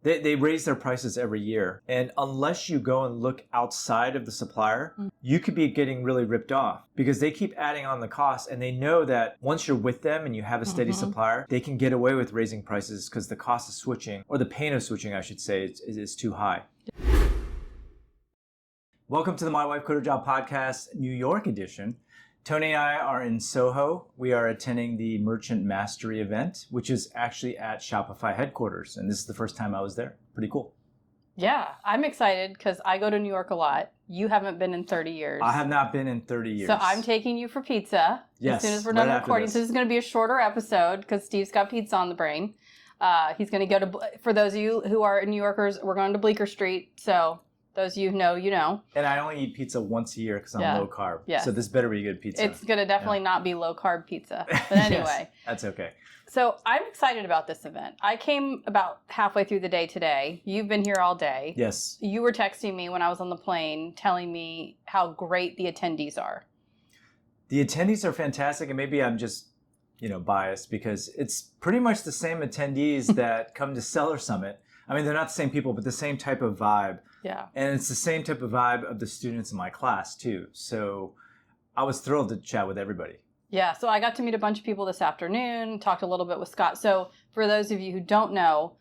They raise their prices every year. And unless you go and look outside of the supplier, you could be getting really ripped off because they keep adding on the cost. And they know that once you're with them and you have a steady supplier, they can get away with raising prices because the cost of switching, or the pain of switching, I should say, is too high. Welcome to the My Wife Quit Her Job podcast, New York edition. Tony and I are in Soho. We are attending the Merchant Mastery event, which is actually at Shopify headquarters. And this is the first time I was there. Pretty cool. Yeah, I'm excited because I go to New York a lot. You haven't been in 30 years. I have not been in 30 years. So I'm taking you for pizza as soon as we're done recording. So this is going to be a shorter episode because Steve's got pizza on the brain. He's going to go to, for those of you who are New Yorkers, we're going to Bleecker Street. So those of you who know, you know. And I only eat pizza once a year because I'm low carb. Yeah. So this better be good pizza. It's going to definitely not be low carb pizza. But anyway. Yes, that's okay. So I'm excited about this event. I came about halfway through the day today. You've been here all day. Yes. You were texting me when I was on the plane telling me how great the attendees are. The attendees are fantastic, and maybe I'm just, biased because it's pretty much the same attendees that come to Seller Summit. I mean, they're not the same people, but the same type of vibe. Yeah. And it's the same type of vibe of the students in my class, too. So I was thrilled to chat with everybody. Yeah. So I got to meet a bunch of people this afternoon, talked a little bit with Scott. So for those of you who don't know,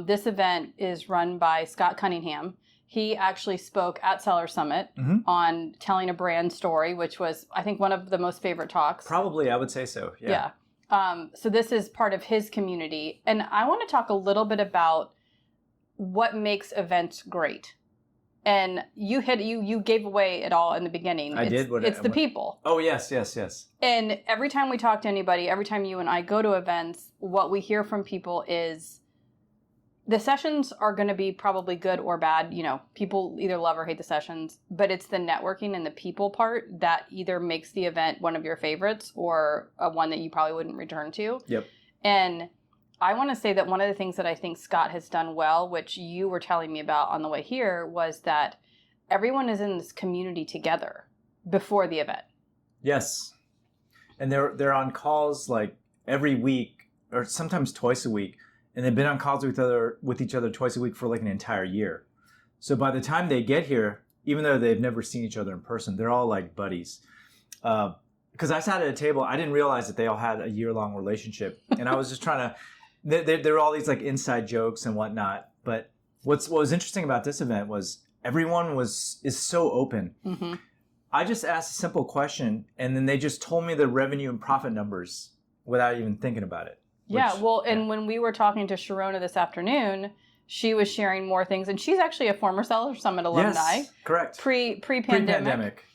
this event is run by Scott Cunningham. He actually spoke at Seller Summit on telling a brand story, which was, I think, one of the most favorite talks. Probably, I would say so. Yeah. So this is part of his community. And I want to talk a little bit about what makes events great. And you gave away it all in the beginning. It's the people. Oh, yes. And every time we talk to anybody, every time you and I go to events, what we hear from people is the sessions are going to be probably good or bad. People either love or hate the sessions, but it's the networking and the people part that either makes the event one of your favorites or one that you probably wouldn't return to. Yep. And I want to say that one of the things that I think Scott has done well, which you were telling me about on the way here, was that everyone is in this community together before the event. Yes. And they're on calls like every week or sometimes twice a week. And they've been on calls with each other twice a week for like an entire year. So by the time they get here, even though they've never seen each other in person, they're all like buddies. Because I sat at a table, I didn't realize that they all had a year-long relationship. And I was just trying to... There were all these like inside jokes and whatnot, but what was interesting about this event was everyone is so open. Mm-hmm. I just asked a simple question, and then they just told me the revenue and profit numbers without even thinking about it. And when we were talking to Sharona this afternoon, she was sharing more things, and she's actually a former Seller Summit alumni. Yes, correct. Pre-pandemic.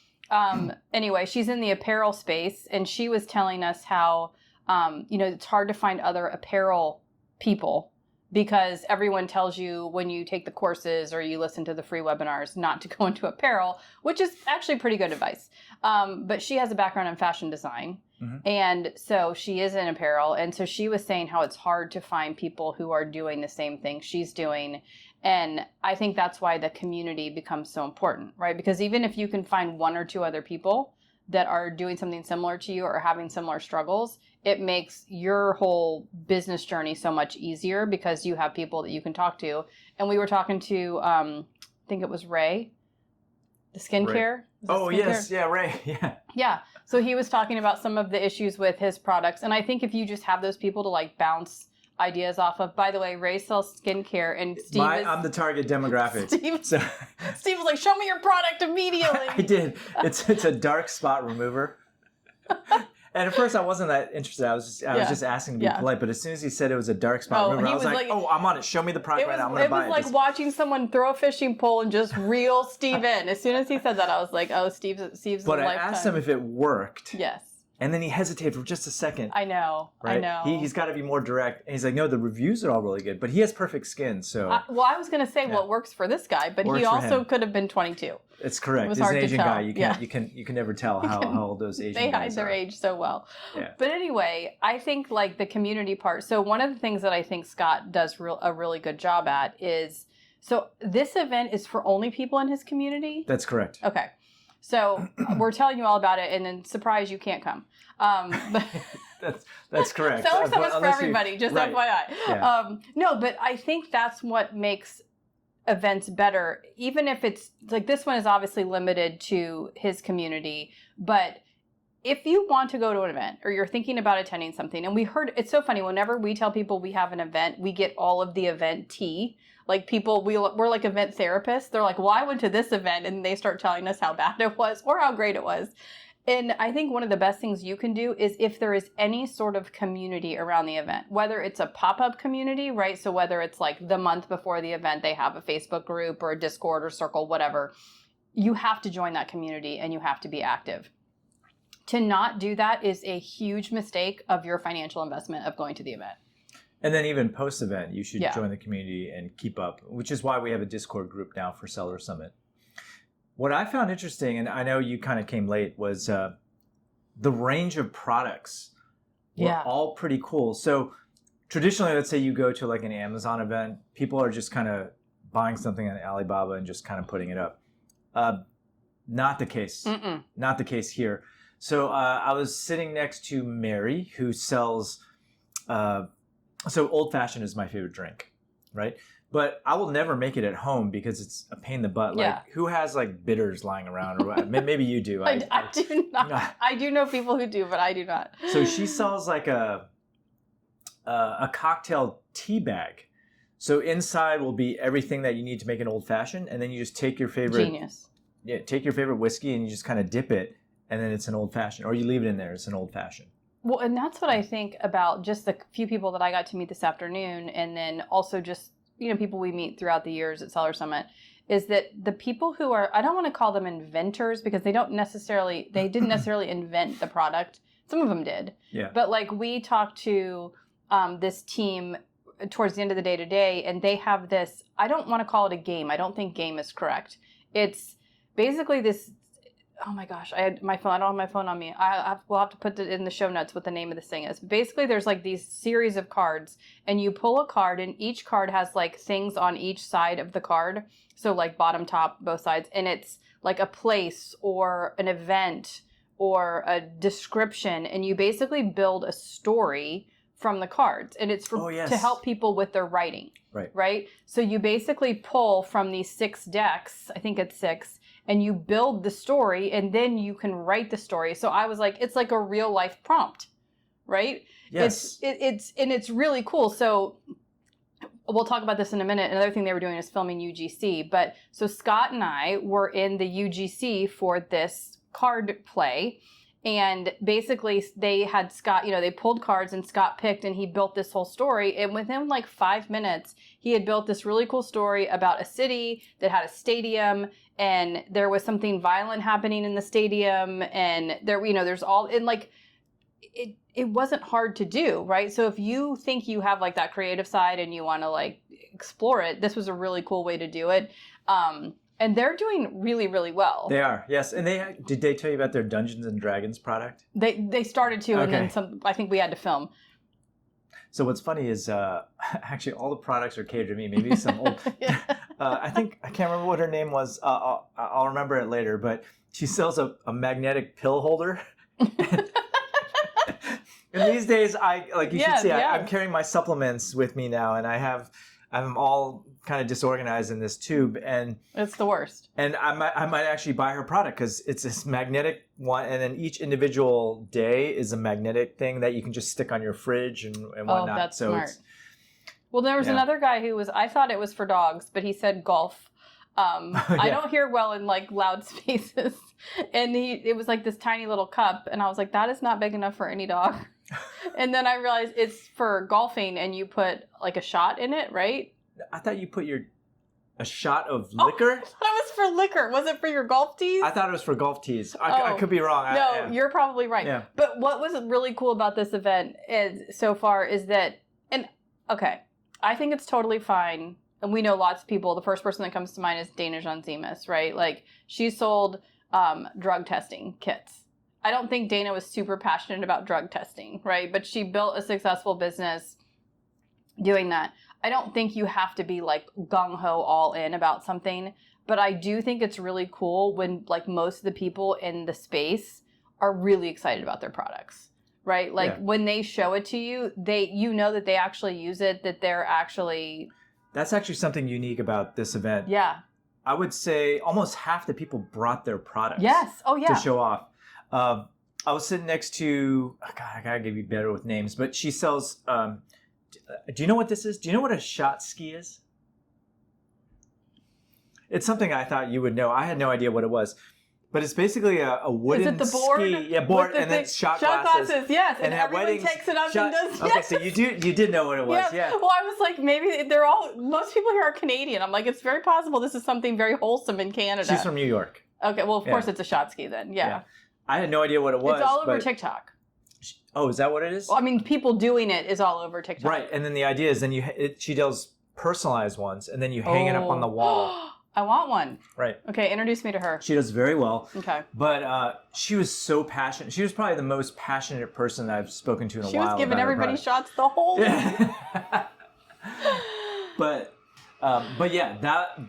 Anyway, she's in the apparel space, and she was telling us how it's hard to find other apparel people because everyone tells you when you take the courses or you listen to the free webinars not to go into apparel, which is actually pretty good advice. But she has a background in fashion design. Mm-hmm. And so she is in apparel. And so she was saying how it's hard to find people who are doing the same thing she's doing. And I think that's why the community becomes so important, right? Because even if you can find one or two other people that are doing something similar to you or having similar struggles, it makes your whole business journey so much easier because you have people that you can talk to. And we were talking to, I think it was Ray, the skincare. Oh, yes. Yeah, Ray. Yeah. Yeah. So he was talking about some of the issues with his products. And I think if you just have those people to like bounce ideas off of. By the way, Ray sells skincare, and I'm the target demographic. Steve was like, "Show me your product immediately." I did. It's a dark spot remover. And at first I wasn't that interested. I was just asking to be polite. But as soon as he said it was a dark spot remover, I was like, "Oh, I'm on it. Show me the product right now. I'm going to buy it." It was like watching someone throw a fishing pole and just reel Steve in. As soon as he said that, I was like, "Oh, Steve's But a I lifetime." asked him if it worked. Yes. And then he hesitated for just a second. I know. Right? I know. He's got to be more direct. And he's like, no, the reviews are all really good. But he has perfect skin, so... I was going to say, well, it works for this guy, but he also could have been 22. It's correct. He's an Asian guy. You can never tell how old those Asian guys are. They hide their age so well. Yeah. But anyway, I think like the community part. So one of the things that I think Scott does a really good job at is... So this event is for only people in his community? That's correct. Okay. So we're telling you all about it, and then surprise, you can't come. That's correct. Selling stuff is for everybody, just right. FYI. Yeah. No, but I think that's what makes events better, even if it's like this one is obviously limited to his community, but if you want to go to an event or you're thinking about attending something, and we heard, it's so funny, whenever we tell people we have an event, we get all of the event tea. Like people, we're like event therapists. They're like, well, I went to this event, and they start telling us how bad it was or how great it was. And I think one of the best things you can do is if there is any sort of community around the event, whether it's a pop-up community, right? So whether it's like the month before the event, they have a Facebook group or a Discord or circle, whatever, you have to join that community and you have to be active. To not do that is a huge mistake of your financial investment of going to the event. And then even post-event, you should join the community and keep up, which is why we have a Discord group now for Seller Summit. What I found interesting, and I know you kind of came late, was the range of products were all pretty cool. So traditionally, let's say you go to like an Amazon event, people are just kind of buying something on Alibaba and just kind of putting it up. Not the case. Not the case here. So I was sitting next to Mary, who sells, so Old Fashioned is my favorite drink, right? But I will never make it at home because it's a pain in the butt. Like, who has like bitters lying around? Or maybe you do. I do not. I do know people who do, but I do not. So she sells like a cocktail tea bag. So inside will be everything that you need to make an Old Fashioned, and then you just take your favorite. Genius. Yeah, take your favorite whiskey and you just kind of dip it, and then it's an Old Fashioned, or you leave it in there. It's an Old Fashioned. Well, and that's what I think about just the few people that I got to meet this afternoon, and then also just people we meet throughout the years at Seller Summit, is that the people who are, I don't want to call them inventors because they didn't necessarily invent the product. Some of them did. Yeah. But like we talked to this team towards the end of the day today, and they have this, I don't want to call it a game. I don't think game is correct. It's basically this, oh my gosh, I had my phone. I don't have my phone on me. We'll have to put it in the show notes what the name of this thing is. Basically, there's like these series of cards, and you pull a card, and each card has like things on each side of the card. So like bottom, top, both sides. And it's like a place or an event or a description. And you basically build a story from the cards. And it's to help people with their writing. Right? So you basically pull from these 6 decks, I think it's 6, and you build the story, and then you can write the story. So I was like, it's like a real life prompt, right? Yes. It's really cool. So we'll talk about this in a minute. Another thing they were doing is filming UGC. But so Scott and I were in the UGC for this card play. And basically they had Scott, they pulled cards and Scott picked, and he built this whole story. And within like 5 minutes, he had built this really cool story about a city that had a stadium, and there was something violent happening in the stadium, and there, there's all, and like, it wasn't hard to do, right? So if you think you have like that creative side and you want to like explore it, this was a really cool way to do it. And they're doing really, really well. They are, yes. And did they tell you about their Dungeons and Dragons product? They started to, and then I think we had to film. So what's funny is actually all the products are catered to me. Maybe some old. I can't remember what her name was. I'll remember it later. But she sells a magnetic pill holder. And these days, should see, I'm carrying my supplements with me now, and I'm all kind of disorganized in this tube, and it's the worst. And I might actually buy her product because it's this magnetic one, and then each individual day is a magnetic thing that you can just stick on your fridge and whatnot. Oh, that's smart. Well, there was another guy who I thought it was for dogs, but he said golf. I don't hear well in like loud spaces, and it was like this tiny little cup, and I was like, that is not big enough for any dog. And then I realized it's for golfing, and you put like a shot in it, right? I thought you put a shot of liquor. I thought it was for liquor. Was it for your golf tees? I thought it was for golf tees. I could be wrong. No, you're probably right. Yeah. But what was really cool about this event so far is that, I think it's totally fine. And we know lots of people. The first person that comes to mind is Dana Jean-Zemas, right? Like, she sold drug testing kits. I don't think Dana was super passionate about drug testing, right? But she built a successful business doing that. I don't think you have to be like gung-ho all in about something, but I do think it's really cool when like most of the people in the space are really excited about their products, right? Like when they show it to you, you know that they actually use it, that they're actually... That's actually something unique about this event. Yeah. I would say almost half the people brought their products. Yes. Oh, yeah. To show off. I was sitting next to, God, I gotta be better with names, but she sells, do you know what this is? Do you know what a shot ski is? It's something I thought you would know. I had no idea what it was. But it's basically a wooden Is it the board? ski. Yeah, board, and then shot glasses. Yes, and everyone takes it up and does. Okay, so you did know what it was, yeah. Well, I was like, maybe most people here are Canadian. I'm like, it's very possible this is something very wholesome in Canada. She's from New York. Okay, well, of course it's a shot ski then, yeah. I had no idea what it was. It's all over TikTok. Oh, is that what it is? Well, I mean, people doing it is all over TikTok. Right, and then the idea is she does personalized ones, and then you hang it up on the wall. I want one. Right. Okay, introduce me to her. She does very well. Okay. But she was so passionate. She was probably the most passionate person that I've spoken to in a while. She was giving everybody shots the whole week. But yeah,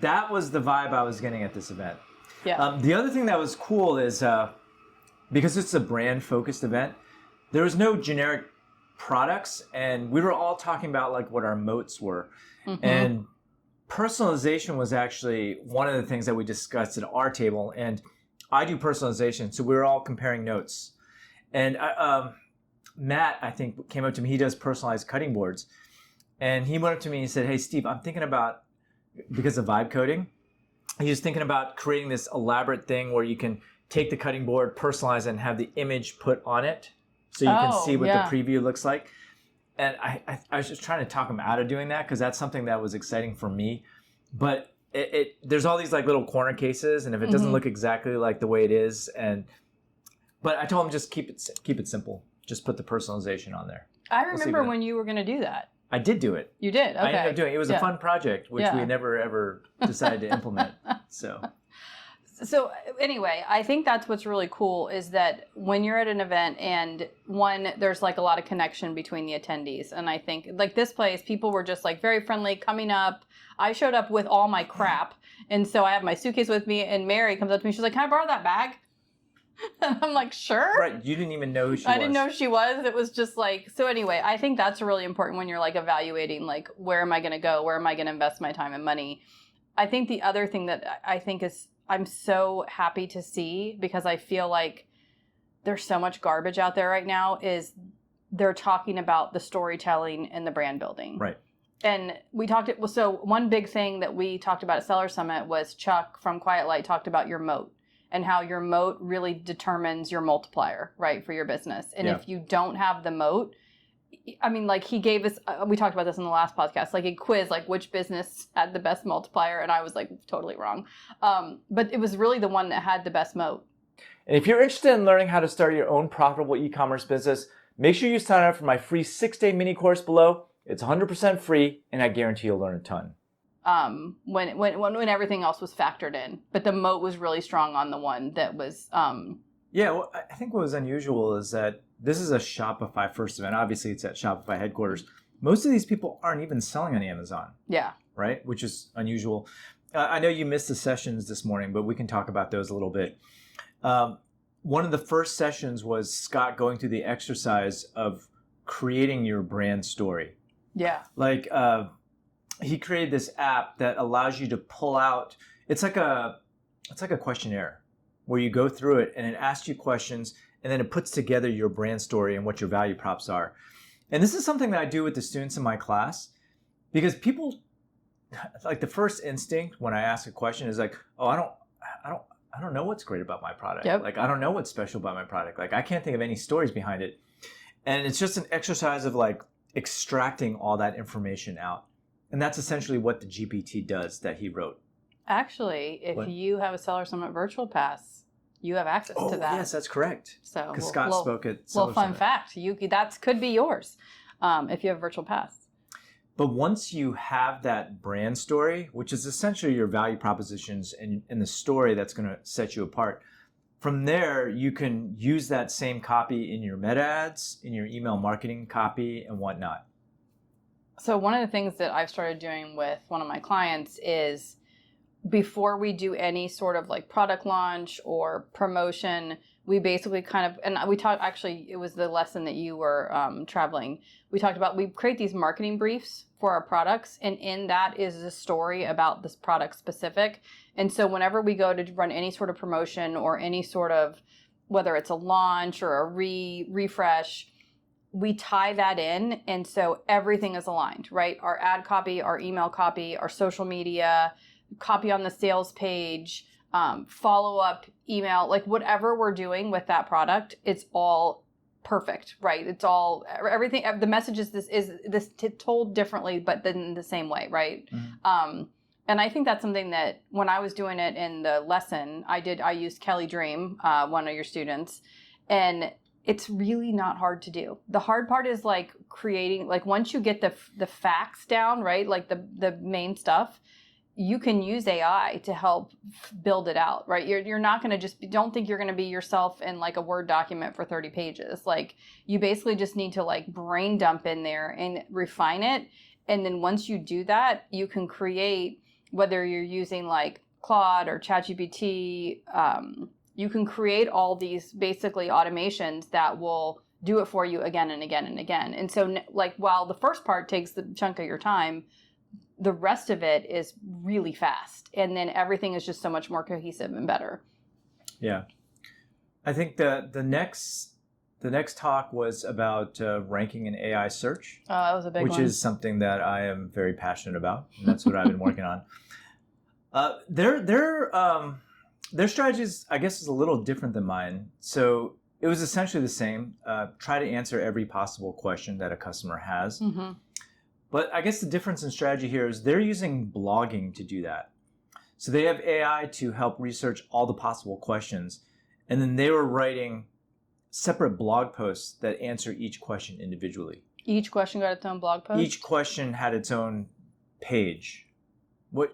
that was the vibe I was getting at this event. Yeah. The other thing that was cool is because it's a brand-focused event, there was no generic products, and we were all talking about like what our moats were. Mm-hmm. And personalization was actually one of the things that we discussed at our table, and I do personalization, so we were all comparing notes. And Matt, I think, came up to me. He does personalized cutting boards, and he went up to me and said, "Hey, Steve, I'm thinking about, because of vibe coding, he was thinking about creating this elaborate thing where you can take the cutting board, personalize it, and have the image put on it, so you can see what the preview looks like." And I was just trying to talk him out of doing that because that's something that was exciting for me. But there's all these like little corner cases, and if it doesn't look exactly like the way it is, but I told him just keep it simple. Just put the personalization on there. I remember when you were going to do that. I did do it. You did? Okay. I ended up doing it. It was a fun project, which we never ever decided to implement. So anyway, I think that's what's really cool is that when you're at an event and there's like a lot of connection between the attendees. And I think like this place, people were just like very friendly coming up. I showed up with all my crap. And so I have my suitcase with me, and Mary comes up to me. She's like, "Can I borrow that bag?" And I'm like, "Sure." Right. You didn't even know who she was. I didn't know who she was. It was just like, so anyway, I think that's really important when you're like evaluating, like, where am I going to go? Where am I going to invest my time and money? I think the other thing that I think is, I'm so happy to see, because I feel like there's so much garbage out there right now, is they're talking about the storytelling and the brand building. Right. And so one big thing that we talked about at Seller Summit was Chuck from Quiet Light talked about your moat and how your moat really determines your multiplier, right, for your business. And if you don't have the moat, I mean, like he gave us, we talked about this in the last podcast, like a quiz, like which business had the best multiplier. And I was like totally wrong. But it was really the one that had the best moat. And if you're interested in learning how to start your own profitable e-commerce business, make sure you sign up for my free 6-day mini course below. It's 100% free, and I guarantee you'll learn a ton. When everything else was factored in. But the moat was really strong on the one that was... Yeah, well, I think what was unusual is that this is a Shopify first event. Obviously, it's at Shopify headquarters. Most of these people aren't even selling on Amazon. Yeah. Right? Which is unusual. I know you missed the sessions this morning, but we can talk about those a little bit. One of the first sessions was Scott going through the exercise of creating your brand story. Yeah. Like, he created this app that allows you to pull out, it's like a questionnaire where you go through it and it asks you questions, and then it puts together your brand story and what your value props are. And this is something that I do with the students in my class, because people, like, the first instinct when I ask a question is like, "Oh, I don't know what's great about my product. Yep. Like, I don't know what's special about my product. Like, I can't think of any stories behind it." And it's just an exercise of like extracting all that information out. And that's essentially what the GPT does that he wrote. Actually, if you have a Seller Summit virtual pass, you have access to that. Yes, that's correct. So because Scott spoke at Seller fun Summit. Fact, that could be yours if you have a virtual pass. But once you have that brand story, which is essentially your value propositions and the story that's going to set you apart, from there you can use that same copy in your meta ads, in your email marketing copy, and whatnot. So one of the things that I've started doing with one of my clients is, before we do any sort of like product launch or promotion, we basically kind of, and we talked, actually, it was the lesson that you were traveling. We talked about, we create these marketing briefs for our products, and in that is a story about this product specific. And so whenever we go to run any sort of promotion or any sort of, whether it's a launch or a refresh, we tie that in. And so everything is aligned, right? Our ad copy, our email copy, our social media, copy on the sales page, follow-up email, like whatever we're doing with that product, it's all perfect, right? It's all, everything, the message is this told differently, but then the same way, right? Mm-hmm. And I think that's something that when I was doing it in the lesson, I used Kelly Dream, one of your students, and it's really not hard to do. The hard part is like creating, like once you get the facts down, right? Like the main stuff, you can use AI to help build it out, right? You're not going to don't think you're going to be yourself in like a Word document for 30 pages. Like you basically just need to like brain dump in there and refine it. And then once you do that, you can create, whether you're using like Claude or ChatGPT, you can create all these basically automations that will do it for you again and again and again. And so like while the first part takes the chunk of your time, the rest of it is really fast. And then everything is just so much more cohesive and better. Yeah. I think the next talk was about ranking in AI search. Oh, that was a big one. Which is something that I am very passionate about. And that's what I've been working on. Their strategies, I guess, is a little different than mine. So it was essentially the same. Try to answer every possible question that a customer has. Mm-hmm. But I guess the difference in strategy here is they're using blogging to do that. So they have AI to help research all the possible questions. And then they were writing separate blog posts that answer each question individually. Each question got its own blog post? Each question had its own page.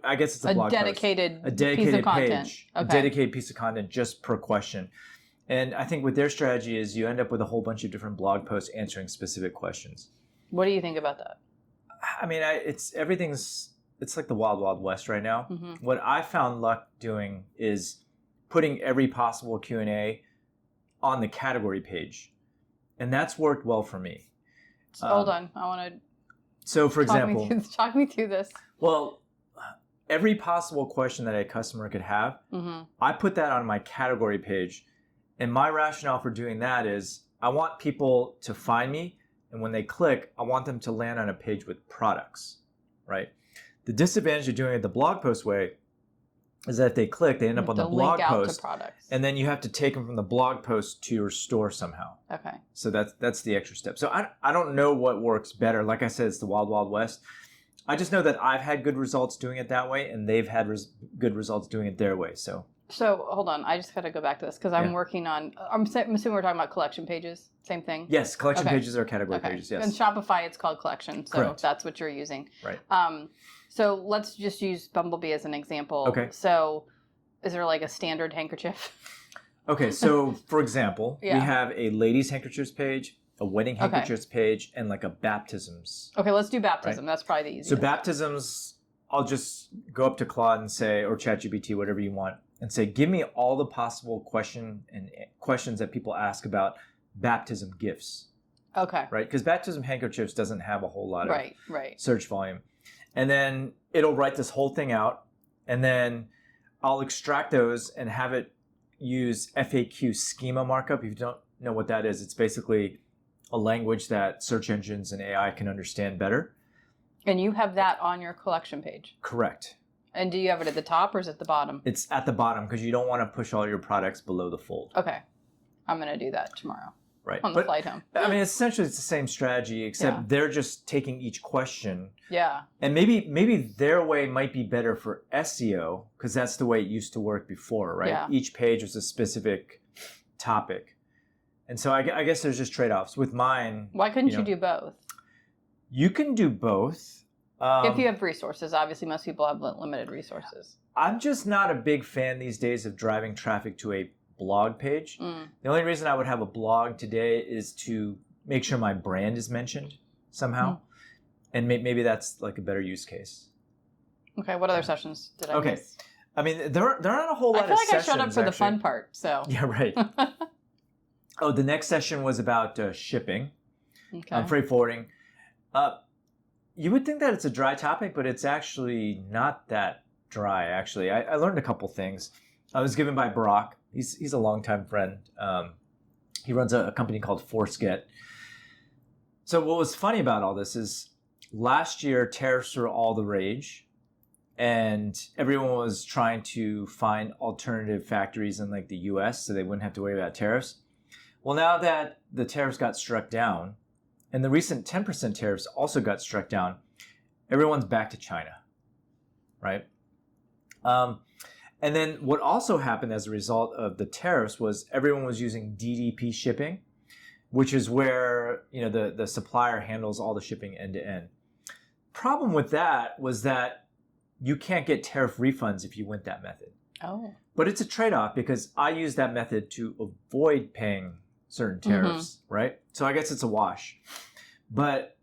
I guess it's a blog post. A dedicated piece of content. Page. Okay. A dedicated piece of content just per question. And I think what their strategy is you end up with a whole bunch of different blog posts answering specific questions. What do you think about that? I mean, it's like the wild, wild west right now. Mm-hmm. What I found luck doing is putting every possible Q&A on the category page. And that's worked well for me. So hold on. I want to... So, for example... Talk me through this. Well, every possible question that a customer could have, mm-hmm. I put that on my category page. And my rationale for doing that is I want people to find me. And when they click, I want them to land on a page with products, right? The disadvantage of doing it the blog post way is that if they click, they end up on the blog post. And then you have to take them from the blog post to your store somehow. Okay. So that's the extra step. So I don't know what works better. Like I said, it's the wild, wild west. I just know that I've had good results doing it that way, and they've had good results doing it their way. So hold on, I just got to go back to this because I'm working on. I'm assuming we're talking about collection pages. Same thing. Yes, collection pages are category pages. Yes. In Shopify, it's called collection, so Correct. That's what you're using. Right. So let's just use Bumblebee as an example. Okay. So, is there like a standard handkerchief? Okay, so for example, we have a ladies' handkerchiefs page, a wedding handkerchiefs page, and like a baptisms. Okay, let's do baptism. Right? That's probably the easiest. So baptisms, I'll just go up to Claude and say, or ChatGPT, whatever you want, and say, give me all the possible questions that people ask about baptism gifts. Okay. Right? Because baptism handkerchiefs doesn't have a whole lot of right. search volume. And then it'll write this whole thing out, and then I'll extract those and have it use FAQ schema markup. If you don't know what that is, it's basically a language that search engines and AI can understand better. And you have that on your collection page? Correct. And do you have it at the top or is it at the bottom? It's at the bottom because you don't want to push all your products below the fold. Okay. I'm going to do that tomorrow. Right. On the flight home. I mean, essentially it's the same strategy, except they're just taking each question. Yeah. And maybe their way might be better for SEO because that's the way it used to work before, right? Yeah. Each page was a specific topic. And so I guess there's just trade-offs. With mine... Why couldn't you do both? You can do both. If you have resources. Obviously, most people have limited resources. I'm just not a big fan these days of driving traffic to a blog page. The only reason I would have a blog today is to make sure my brand is mentioned somehow. And maybe that's like a better use case. Okay, what other sessions did I miss? I mean, there aren't a whole lot of sessions. I feel like I showed up for the fun part, so. Yeah, right. Oh, the next session was about shipping, Okay. freight forwarding. You would think that it's a dry topic, but it's actually not that dry, actually. I learned a couple things. I was given by Barack. He's a longtime friend. He runs a company called ForceGet. So what was funny about all this is last year, tariffs were all the rage. And everyone was trying to find alternative factories in like the US so they wouldn't have to worry about tariffs. Well, now that the tariffs got struck down, and the recent 10% tariffs also got struck down, everyone's back to China, right? And then what also happened as a result of the tariffs was everyone was using DDP shipping, which is where the supplier handles all the shipping end to end. Problem with that was that you can't get tariff refunds if you went that method. Oh. But it's a trade-off because I use that method to avoid paying certain tariffs, right? So I guess it's a wash. But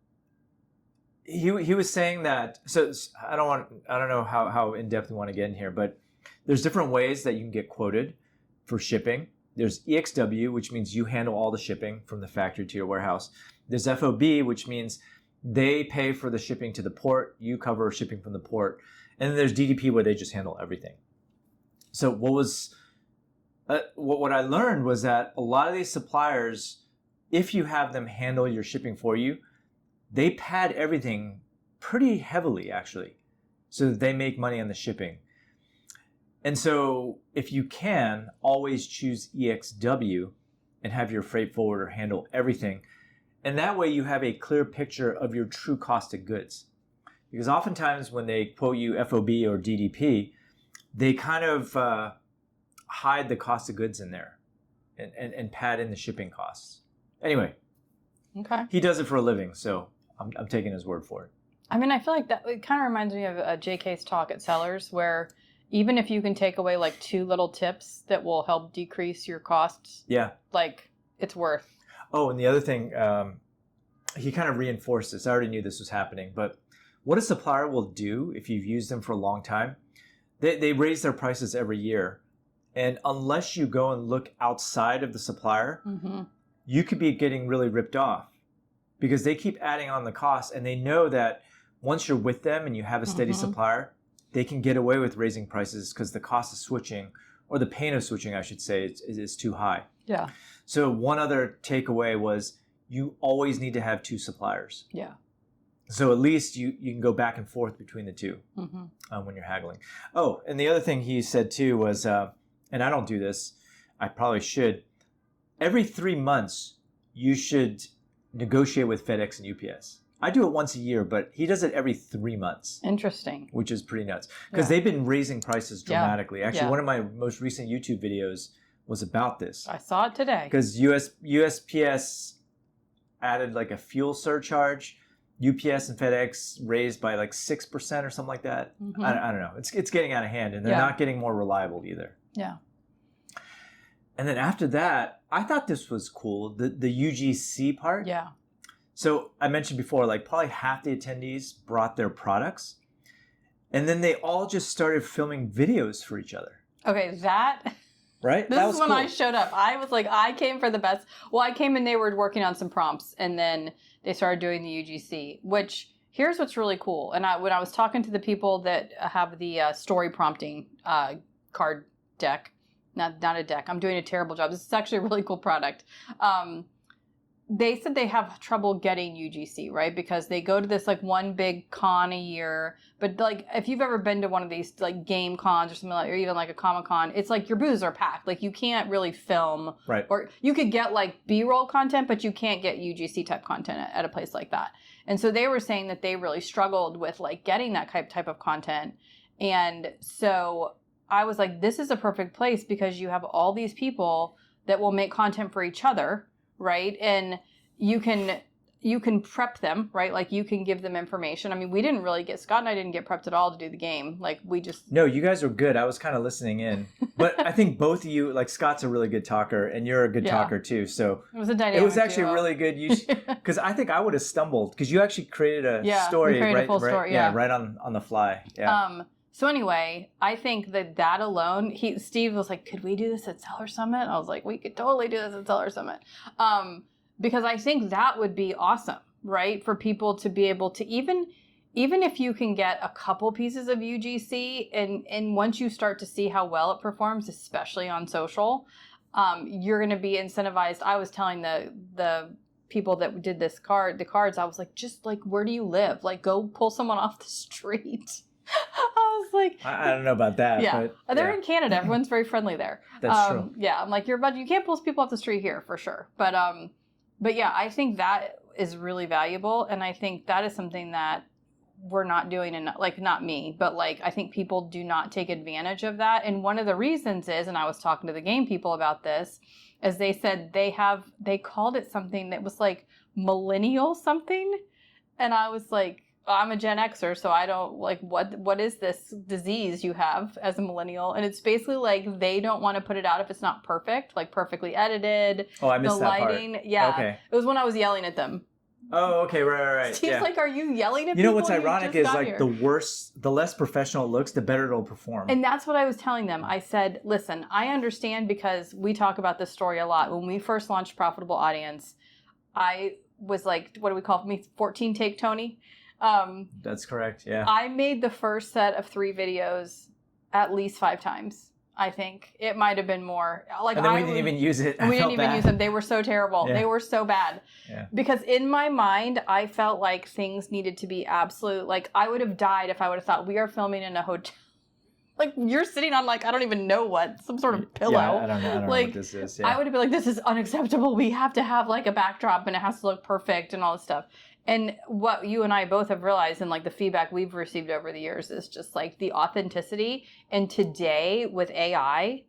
he was saying that, so I don't know how in-depth we want to get in here, but there's different ways that you can get quoted for shipping. There's EXW, which means you handle all the shipping from the factory to your warehouse. There's FOB, which means they pay for the shipping to the port, you cover shipping from the port. And then there's DDP, where they just handle everything. So what I learned was that a lot of these suppliers, if you have them handle your shipping for you, they pad everything pretty heavily, actually, so that they make money on the shipping. And so if you can, always choose EXW and have your freight forwarder handle everything. And that way you have a clear picture of your true cost of goods. Because oftentimes when they quote you FOB or DDP, they kind of hide the cost of goods in there and pad in the shipping costs. Anyway, Okay. he does it for a living, so I'm taking his word for it. I mean, I feel like that it kind of reminds me of JK's talk at Sellers, where even if you can take away like 2 little tips that will help decrease your costs, Yeah. like it's worth. Oh, and the other thing, he kind of reinforced this. I already knew this was happening, but what a supplier will do if you've used them for a long time, they raise their prices every year. And unless you go and look outside of the supplier, you could be getting really ripped off because they keep adding on the cost. And they know that once you're with them and you have a steady supplier, they can get away with raising prices because the cost of switching, or the pain of switching, I should say, is too high. Yeah. So one other takeaway was you always need to have 2 suppliers. Yeah. So at least you can go back and forth between the 2 when you're haggling. Oh, and the other thing he said too was, and I don't do this, I probably should, every 3 months you should negotiate with FedEx and UPS. I do it once a year, but he does it every 3 months. Interesting. Which is pretty nuts. Because they've been raising prices dramatically. Actually, one of my most recent YouTube videos was about this. I saw it today. Because USPS added like a fuel surcharge. UPS and FedEx raised by like 6% or something like that. I don't know. It's getting out of hand, and they're not getting more reliable either. Yeah. And then after that, I thought this was cool. The UGC part. Yeah. So I mentioned before, like probably half the attendees brought their products, and then they all just started filming videos for each other. Okay, that. Right? This that was is when cool. I showed up. I was like, I came for the best. Well, I came and they were working on some prompts, and then they started doing the UGC, which here's what's really cool. And when I was talking to the people that have the story prompting card deck, not a deck, I'm doing a terrible job. This is actually a really cool product. They said they have trouble getting UGC, right? Because they go to this like one big con a year. But like if you've ever been to one of these like game cons or something like, or even like a Comic-Con, it's like your booths are packed. Like you can't really film. Right. Or you could get like B-roll content, but you can't get UGC type content at a place like that. And so they were saying that they really struggled with like getting that type of content. And so I was like, this is a perfect place because you have all these people that will make content for each other. Right. And you can prep them, right? Like you can give them information. I mean, we didn't really Scott and I didn't get prepped at all to do the game. Like we just. No, you guys were good. I was kind of listening in, but I think both of you, like Scott's a really good talker and you're a good talker too. So it was a dynamic. It was actually duo. really good. Because I think I would have stumbled because you actually created a story. We created a full story. Right on the fly. Yeah. So anyway, I think that alone, Steve was like, could we do this at Seller Summit? I was like, we could totally do this at Seller Summit. Because I think that would be awesome, right? For people to be able to even if you can get a couple pieces of UGC and once you start to see how well it performs, especially on social, you're going to be incentivized. I was telling the people that did the cards, I was like, just like, where do you live? Like, go pull someone off the street. I was like, I don't know about that. Yeah, but they're in Canada. Everyone's very friendly there. That's true. Yeah, I'm like, you can't pull people off the street here for sure. But yeah, I think that is really valuable, and I think that is something that we're not doing enough. Like, not me, but like, I think people do not take advantage of that. And one of the reasons is, and I was talking to the game people about this, is they said they called it something that was like millennial something, and I was like, I'm a Gen Xer, so I don't like what is this disease you have as a millennial? And it's basically like they don't want to put it out if it's not perfect, like perfectly edited. Oh, I missed the that lighting. part. Yeah. Okay. It was when I was yelling at them. Oh, okay, right. Steve's like, are you yelling at people? You know what's ironic is like here? the less professional it looks, the better it'll perform. And that's what I was telling them. I said, listen, I understand because we talk about this story a lot. When we first launched Profitable Audience, I was like, what do we call me? 14 Take Tony. That's correct. Yeah. I made the first set of 3 videos at least 5 times. I think it might have been more. Like, and then we didn't even use it. We didn't even use them. They were so terrible. Yeah. They were so bad. Yeah. Because in my mind, I felt like things needed to be absolute. Like, I would have died if I would have thought we are filming in a hotel. Like, you're sitting on, like, I don't even know what, some sort of pillow. Yeah, I don't know like, what this is. Yeah. I would have been like, this is unacceptable. We have to have, like, a backdrop and it has to look perfect and all this stuff. And what you and I both have realized, and like the feedback we've received over the years, is just like the authenticity. And today with AI,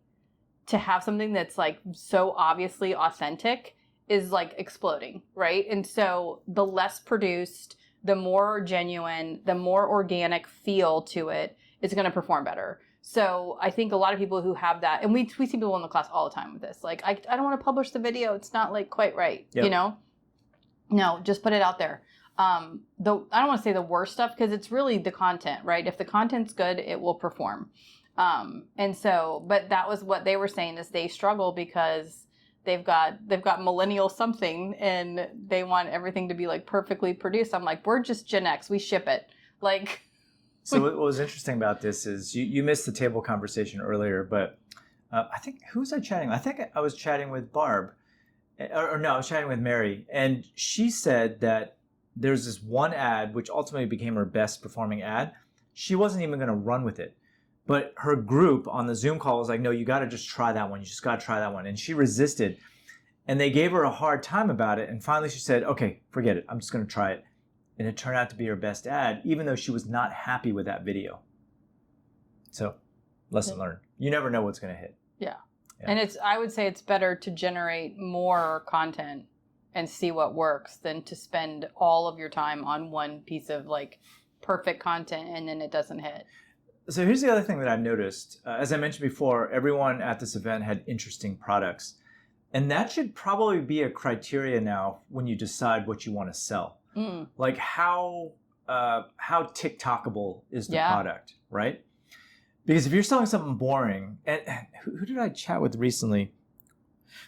to have something that's like so obviously authentic is like exploding, right? And so the less produced, the more genuine, the more organic feel to it is going to perform better. So I think a lot of people who have that, and we see people in the class all the time with this, like, I don't want to publish the video. It's not like quite right, you know? No, just put it out there. I don't want to say the worst stuff because it's really the content, right? If the content's good, it will perform. And so, but that was what they were saying is they struggle because they've got millennial something and they want everything to be like perfectly produced. I'm like, we're just Gen X. We ship it. Like. So what was interesting about this is you missed the table conversation earlier, but I think, who was I chatting with? I think I was chatting with Barb. Or no, I was chatting with Mary, and she said that there's this one ad which ultimately became her best performing ad. She wasn't even going to run with it, but her group on the Zoom call was like, no, you got to just try that one. You just got to try that one. And she resisted, and they gave her a hard time about it. And finally she said, okay, forget it. I'm just going to try it. And it turned out to be her best ad, even though she was not happy with that video. So lesson learned. You never know what's going to hit. Yeah. And I would say it's better to generate more content and see what works than to spend all of your time on one piece of like perfect content and then it doesn't hit. So here's the other thing that I've noticed. As I mentioned before, everyone at this event had interesting products. And that should probably be a criteria now when you decide what you want to sell. Like how TikTokable is the product, right? Because if you're selling something boring, and who did I chat with recently?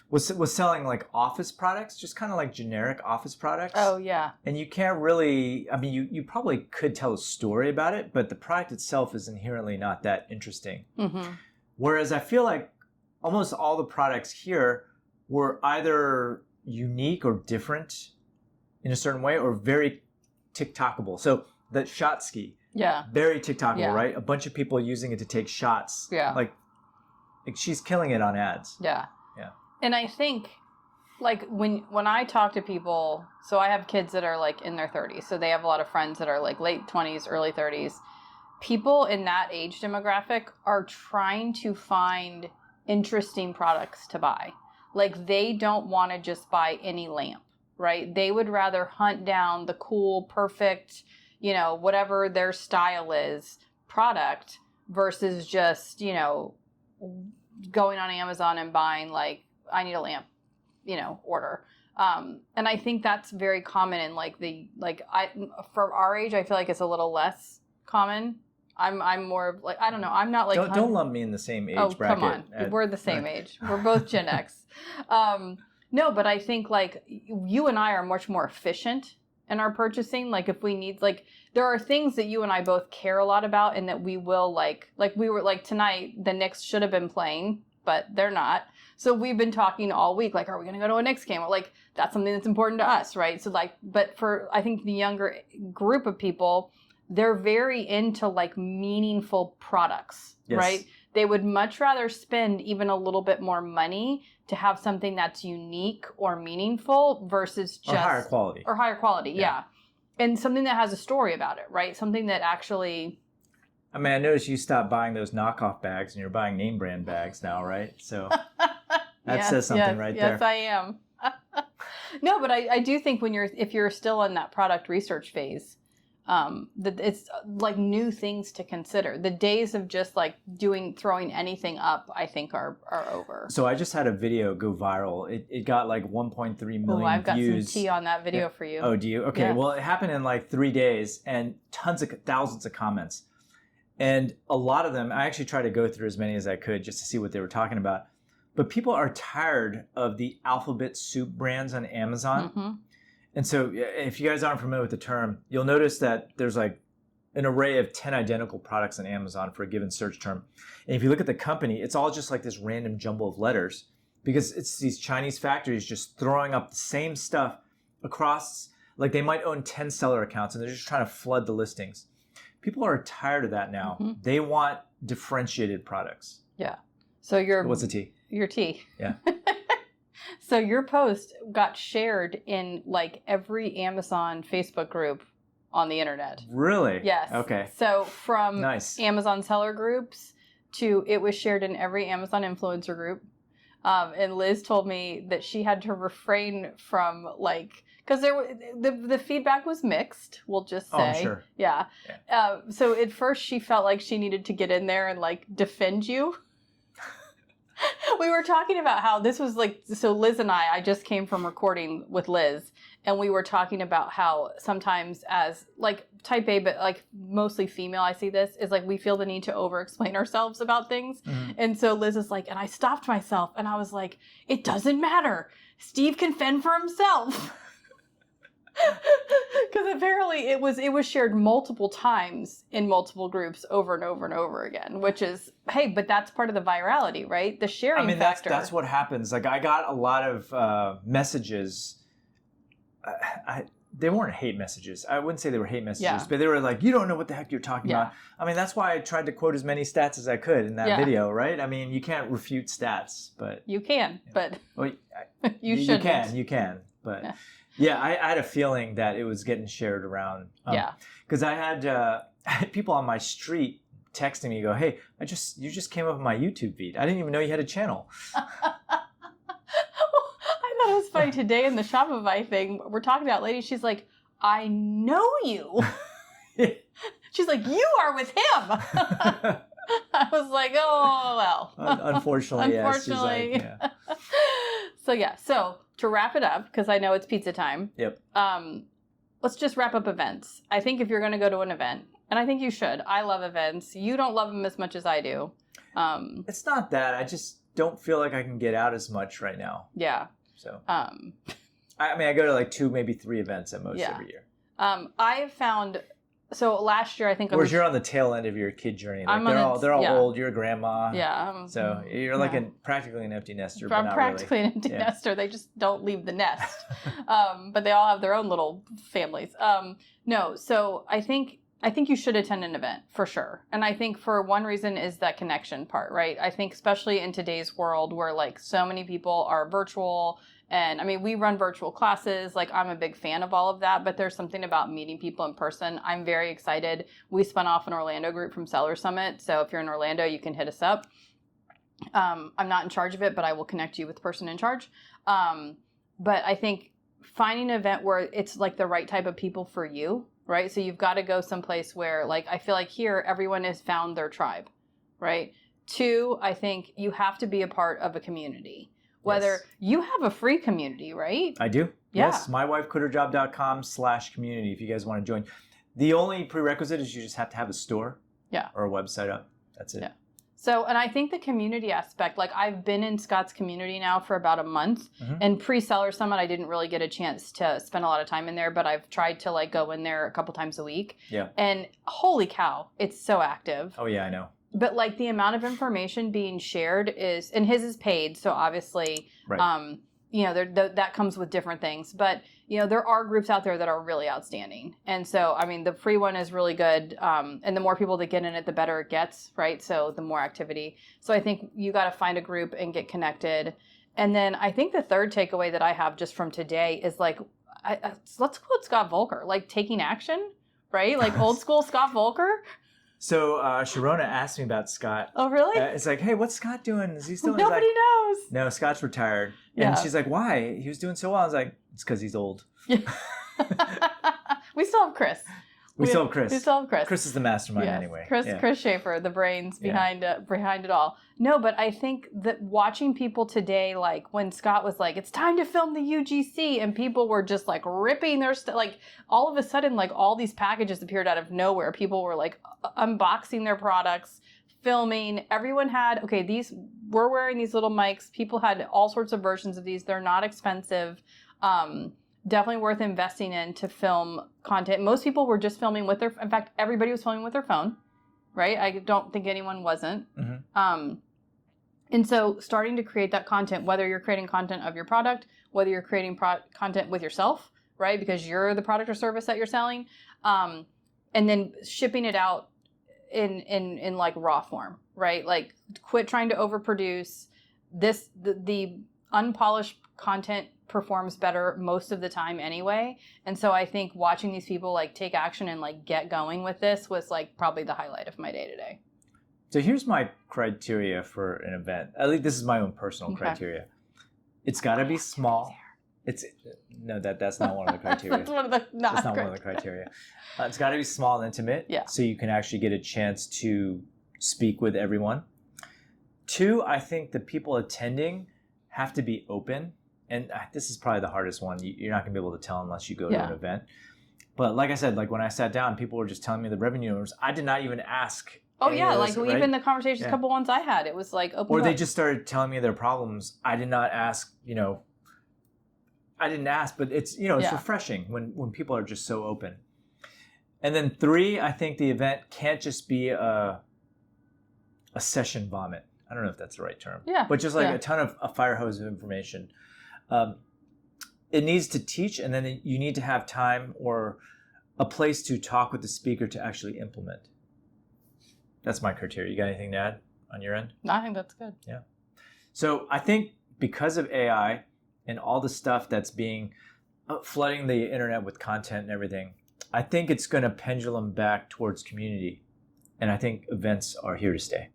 Was selling like office products, just kind of like generic office products. Oh, yeah. And you can't really, I mean, you probably could tell a story about it, but the product itself is inherently not that interesting. Mm-hmm. Whereas I feel like almost all the products here were either unique or different in a certain way or very TikTokable. So the shot ski. Yeah. Very TikTokable, right? A bunch of people using it to take shots. Yeah. Like she's killing it on ads. Yeah. Yeah. And I think like when I talk to people, so I have kids that are like in their 30s. So they have a lot of friends that are like late 20s, early 30s. People in that age demographic are trying to find interesting products to buy. Like they don't want to just buy any lamp, right? They would rather hunt down the cool, perfect, you know, whatever their style is, product versus just, you know, going on Amazon and buying like, I need a lamp, you know, order. And I think that's very common in like for our age, I feel like it's a little less common. I'm more of like, I don't know. I'm not like don't lump me in the same age bracket. Oh, come on. We're the same age. We're both Gen X. No, but I think like you and I are much more efficient in our purchasing. Like if we need, like there are things that you and I both care a lot about and that we will like we were like tonight, the Knicks should have been playing, but they're not. So we've been talking all week, like, are we going to go to a Knicks game? Or like, that's something that's important to us, right? So like, but for, I think the younger group of people, they're very into like meaningful products, yes. Right? They would much rather spend even a little bit more money to have something that's unique or meaningful versus just... Or higher quality. Yeah. And something that has a story about it, right? Something that actually... I mean, I noticed you stopped buying those knockoff bags and you're buying name brand bags now, right? So that says something right there. Yes, I am. No, but I do think if you're still in that product research phase, that it's like new things to consider. The days of just like throwing anything up, I think are over. So I just had a video go viral. It got like 1.3 million views. I've got some tea on that video for you. Oh, do you? Okay. Yeah. Well, it happened in like 3 days and thousands of comments. And a lot of them, I actually tried to go through as many as I could just to see what they were talking about. But people are tired of the alphabet soup brands on Amazon. Mm-hmm. And so if you guys aren't familiar with the term, you'll notice that there's like an array of 10 identical products on Amazon for a given search term. And if you look at the company, it's all just like this random jumble of letters because it's these Chinese factories just throwing up the same stuff across, like they might own 10 seller accounts and they're just trying to flood the listings. People are tired of that now. Mm-hmm. They want differentiated products. Yeah. So what's the tea? Your tea. Yeah. So your post got shared in like every Amazon Facebook group on the internet. Really? Yes. Okay. So from nice. Amazon seller groups to it was shared in every Amazon influencer group. And Liz told me that she had to refrain from like, because the feedback was mixed, we'll just say. Oh, I'm sure. Yeah. So at first she felt like she needed to get in there and like defend you. We were talking about how this was like, so Liz and I just came from recording with Liz and we were talking about how sometimes as like type A, but like mostly female, I see this is like we feel the need to over explain ourselves about things. Mm-hmm. And so Liz is like, and I stopped myself and I was like, it doesn't matter. Steve can fend for himself. Because apparently it was shared multiple times in multiple groups over and over and over again, which is, hey, but that's part of the virality, right? The sharing factor. That's what happens. Like I got a lot of messages. They weren't hate messages. I wouldn't say they were hate messages, but they were like, you don't know what the heck you're talking about. I mean, that's why I tried to quote as many stats as I could in that video, right? I mean, you can't refute stats, but... You can, but well, you shouldn't. You can, but... Yeah, I had a feeling that it was getting shared around. Because I had people on my street texting me, go, hey, you just came up on my YouTube feed. I didn't even know you had a channel. I thought it was funny today in the Shopify thing. We're talking to that lady. She's like, I know you. She's like, you are with him. I was like, oh, well. Unfortunately, yes. She's like, yeah. So to wrap it up, because I know it's pizza time. Yep. Let's just wrap up events. I think if you're going to go to an event, and I think you should. I love events. You don't love them as much as I do. It's not that. I just don't feel like I can get out as much right now. Yeah. So. I mean, I go to like 2, maybe 3 events at most every year. I have found... So last year, I think... Whereas you're on the tail end of your kid journey. Like they're all old. You're a grandma. Yeah. So you're like practically an empty nester. I'm practically an empty nester. They just don't leave the nest. But they all have their own little families. No, so I think you should attend an event for sure. And I think for one reason is that connection part, right? I think especially in today's world where like so many people are virtual. And I mean, we run virtual classes. Like I'm a big fan of all of that, but there's something about meeting people in person. I'm very excited. We spun off an Orlando group from Seller Summit. So if you're in Orlando, you can hit us up. I'm not in charge of it, but I will connect you with the person in charge. But I think finding an event where it's like the right type of people for you, right? So you've got to go someplace where like, I feel like here, everyone has found their tribe, right? 2, I think you have to be a part of a community. Whether you have a free community, right? I do. Yeah. Yes. mywifequitherjob.com/community if you guys want to join. The only prerequisite is you just have to have a store. Yeah. Or a website up. That's it. Yeah. So, and I think the community aspect, like I've been in Scott's community now for about a month, and pre-Seller Summit, I didn't really get a chance to spend a lot of time in there, but I've tried to like go in there a couple times a week. Yeah. And holy cow, it's so active. Oh yeah, I know. But like the amount of information being shared is, and his is paid, so obviously, right. You know, that comes with different things. But, you know, there are groups out there that are really outstanding. And so, I mean, the free one is really good. And the more people that get in it, the better it gets, right? So the more activity. So I think you got to find a group and get connected. And then I think the third takeaway that I have just from today is like, let's quote Scott Volker, like taking action, right? Like old school Scott Volker. So Sharona asked me about Scott. Oh, really? It's like, hey, what's Scott doing? Is he still? Nobody knows. No, Scott's retired. And she's like, why? He was doing so well. I was like, it's because he's old. Yeah. We still have Chris. We still have Chris. We still have Chris. Chris is the mastermind anyway. Chris Schaefer, the brains behind it all. No, but I think that watching people today, like when Scott was like, it's time to film the UGC, and people were just like ripping their stuff, like all of a sudden, like all these packages appeared out of nowhere. People were like unboxing their products, filming. Everyone had, we're wearing these little mics. People had all sorts of versions of these. They're not expensive. Definitely worth investing in to film content. Most people were just filming with in fact, everybody was filming with their phone, right? I don't think anyone wasn't. And so starting to create that content, whether you're creating content of your product, whether you're creating content with yourself, right? Because you're the product or service that you're selling, and then shipping it out in like raw form, right? Like quit trying to overproduce this. The unpolished content performs better most of the time anyway. And so I think watching these people like take action and like get going with this was like probably the highlight of my day today. So here's my criteria for an event. At least this is my own personal criteria. It's got to be small. That's not one of the criteria. That's not one of the criteria. It's got to be small and intimate. Yeah. So you can actually get a chance to speak with everyone. 2, I think the people attending have to be open. And this is probably the hardest one. You're not going to be able to tell unless you go to an event. But like I said, like when I sat down, people were just telling me the revenue numbers. I did not even ask. Oh, yeah. Like even the conversations, couple ones I had, it was like open. Or they just started telling me their problems. I did not ask, I didn't ask, but it's, it's refreshing when people are just so open. And then 3, I think the event can't just be a session vomit. I don't know if that's the right term. Yeah. But just like a ton of a fire hose of information. It needs to teach, and then you need to have time or a place to talk with the speaker to actually implement. That's my criteria. You got anything to add on your end? I think that's good. Yeah. So I think because of AI and all the stuff that's being flooding the internet with content and everything, I think it's going to pendulum back towards community. And I think events are here to stay.